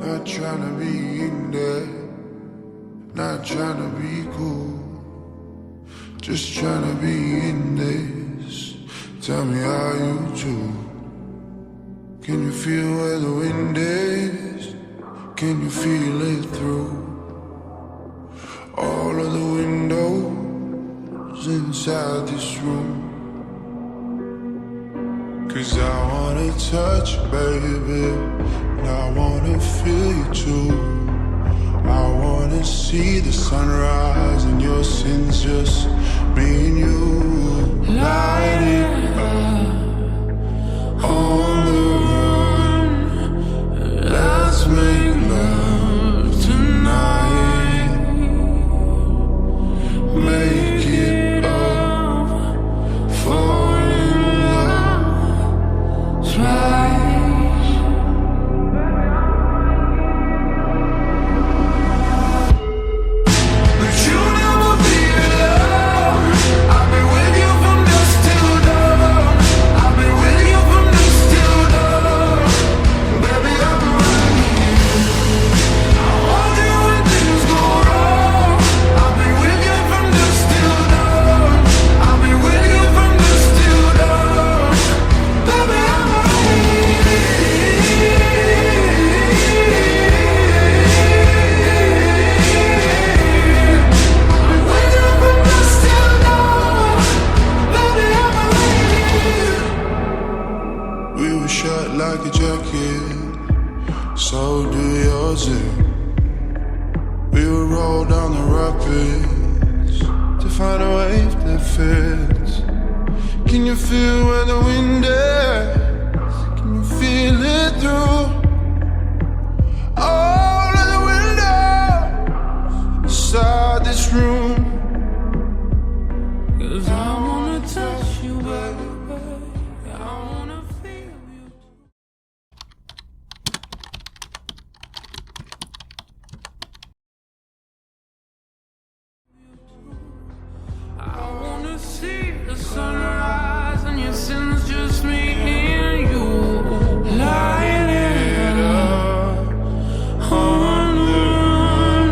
Not trying to be in there, not trying to be cool, just trying to be in this. Tell me how you do. Can you feel where the wind is? Can you feel it through all of the windows inside this room? 'Cause I wanna touch you, baby, and I wanna feel you too. I wanna see the sunrise and your sins, just me and you. Light it up on the run. Let's make love tonight. Make it up, fall in love twice. But you'll never be alone. I've been with you from dusk till dawn. I've been with you from dusk till dawn. Baby, I've been running you. I want you when things go wrong. I've been with you from dusk till dawn. I've been with you from dusk till dawn. Baby, I'm running you. We were shut like a jacket, so do yours too. We would roll down the rapids to find a wave that fits. Can you feel where the wind is? Can you feel it through all of the windows inside this room? 'Cause I wanna touch you, baby. I wanna feel you. I wanna see the sunrise and your sins, just me and you. Light it up on the run.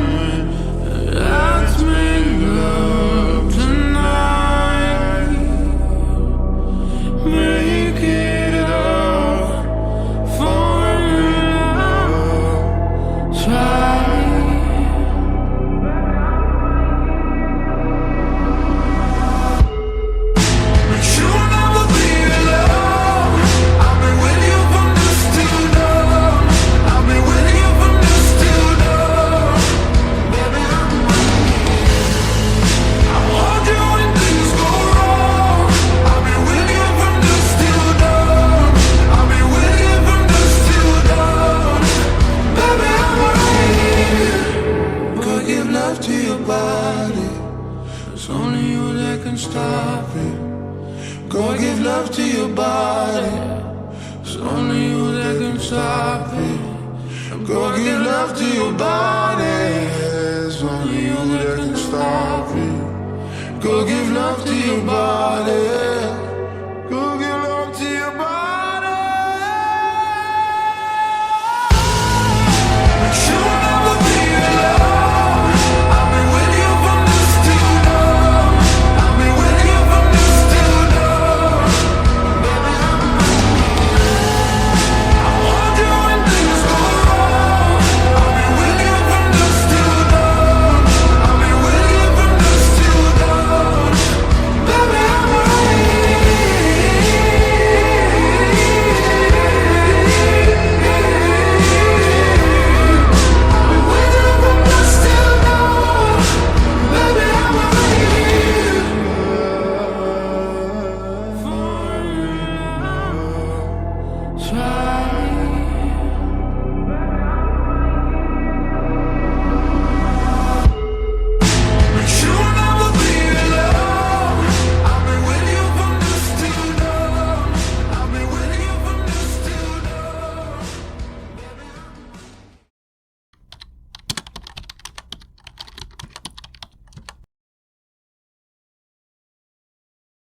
Let's make love tonight. Make it up, fall in love twice. But you'll never be alone. I've been with you from dusk till dawn. I've been with you from dusk till dawn. Baby, I'm running you. I want you when things go wrong. I've been with you from dusk till dawn. I've been with you from dusk till dawn. Baby, I'm running you. Go give love to your body. It's only you that can stop it. Go give love to your body. It's only you that can stop it. Go give love to your body. It's only you that can stop it. Go give love to your body.